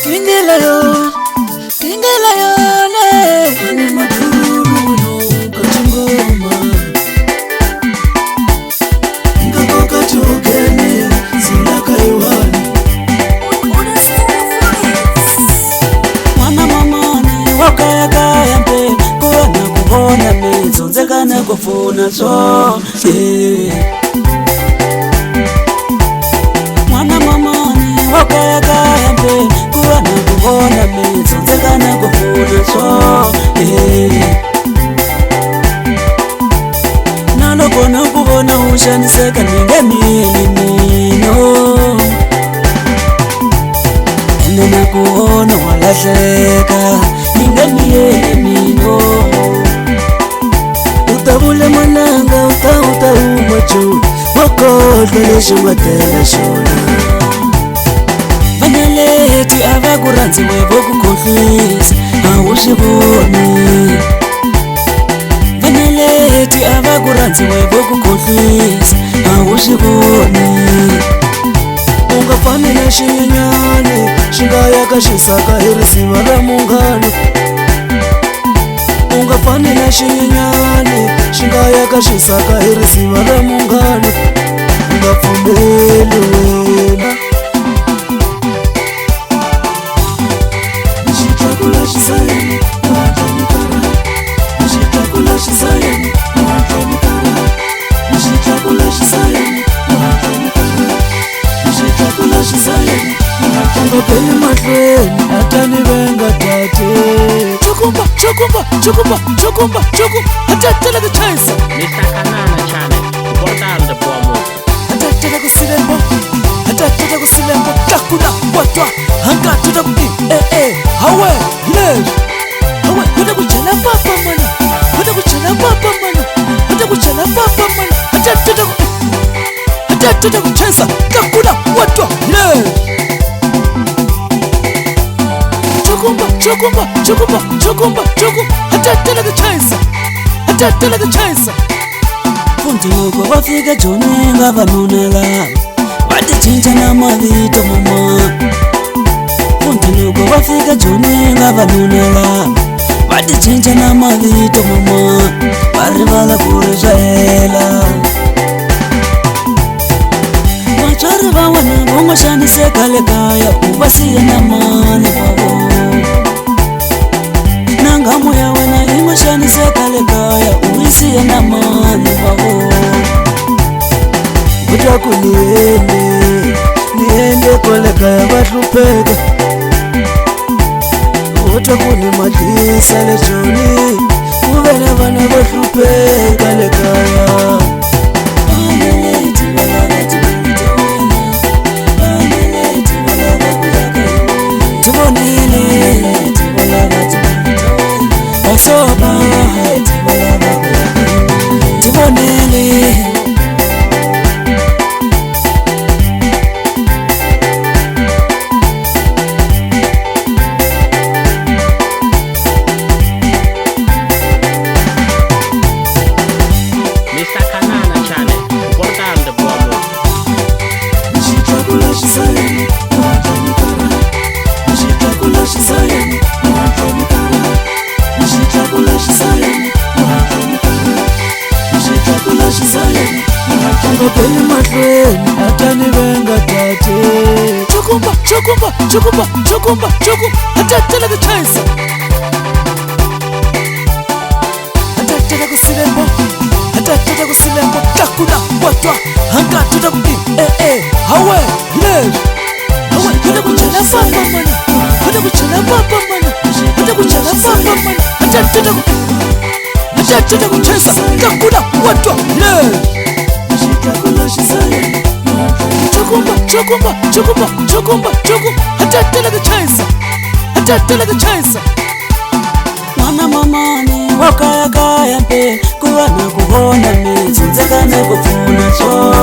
Ingelayo, le, ane maduru kachingoma. Ingako katokene, silaka iwani. Mwana mamani, wakaya kaya mpe, kuwana kubona mizo, nzekana kufuna so, Mwana mamani, wakaya kaya mpe, kuwana kubona mizo, nzekana kufuna so, Nalokona kubona ushaniseka ningemili mino, ene nakuona walahleka ningemili mino. Utabule mwananga uta umachu wakodwa lesho matela shona. Vanyaleti avakuranzi wevokukhohlwisa awushiboni. Vanyaleti avakuranzi wevokukhohlwisa awushiboni. Ungafanele xinyenyani xingayaka xisaka hi risiva ra munghana. Ungafanele xinyenyani xingayaka xisaka hi risiva ra munghana. Nga pfumeli wena xitakula xisayeni watlomikara. Xitakula xisayeni watlomikara. Xitakula xisayeni watlomikara. Xitakula xisayeni watlomikara. Mahlweni atani venga tate. Chokumba, chokumba, chokumba, chokumba, chokumba. Atatela kuchayisa. Nisakanana chane, portal de bomo. Atatela kusilembo, atatela kusilembo. Takuna watwa, hanga tuta kuti. Hawe, lesh. Hawe, kuda kuchela papa mana. Kuda kuchela papa mana. Kuda kuchela papa mana. Atatela kuchayisa. Takuna watwa, lesh. Chokumba, chokumba, chokumba, chokumba, chokumba. Atatela kuchayisa. Atatela kuchayisa. Funduko wafika joni ngavanuna lava vatichincha na mavito mama. Funduko wafika joni ngavanuna lava vatichincha na mavito mama. Varivala kuri swa hela. Vatswari va wena vo n'wi xaniseka le kaya u va siya na mani wa vona. Nanghamu ya wena yi n'wi xaniseka le kaya u yi siya na mani wa vona. Vutaku niende kwale kaya va hlupheka. Vutaku ni madlisa le joni ku ve na vana va hlupheka le kaya. Soba tibonele Nisakanana chane, portal de bomo. Xitakula xisayeni watlomikara. Xitakula xisayeni watlomikara. Xitakula xisayeni watlomikara. Xitakula xisayeni watlomikara. Mahlweni atani venga tate. Chokumba, chokumba, chokumba, chokumba, chokumba. Atatela kuchayisa. Atatela kusilembo, atatela kusilembo. Takuna watwa hanga tuta kuti. Hawe, lesh. Hawe, kuda kuchela papa mana. Kuda kuchela papa mana. Kuda kuchela papa mana. Atatela kuchayisa. Takuna watwa, lesh. Xitakula xisayeni chokumba, chokumba, chokumba, chokumba, chokumba. Atatela kuchayisa. Atatela kuchayisa. Mwana mamani wakaya kaya mpe kuwana kubona mizo nzekana kufuna so.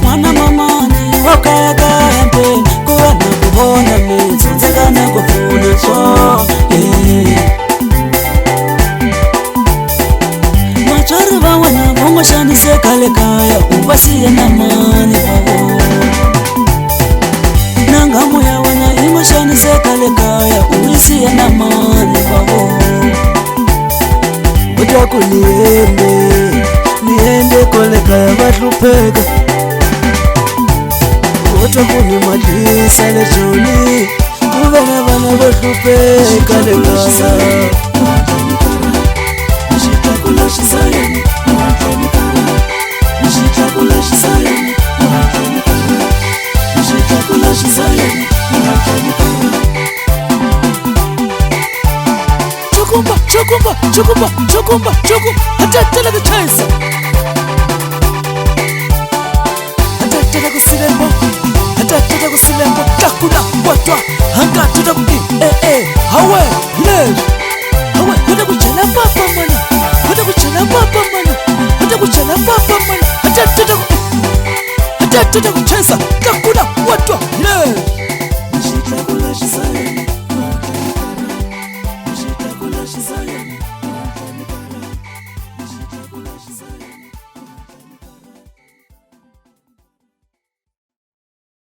Mwana mamani wakaya kaya mpe kuwana kubona mizo nzekana kufuna so. Vatswari va wena vo n'wi xaniseka le kaya u va siya na mani wa vona. utakunimalisa lejoni kuvena vana vohlupeka lekaya Chukumba hatatela kuchaisa hatatela kusilembo takula watwa hangatela kuti hawe lev hawe hata kuchela papa mana hatatela kuchaisa takula watwa lev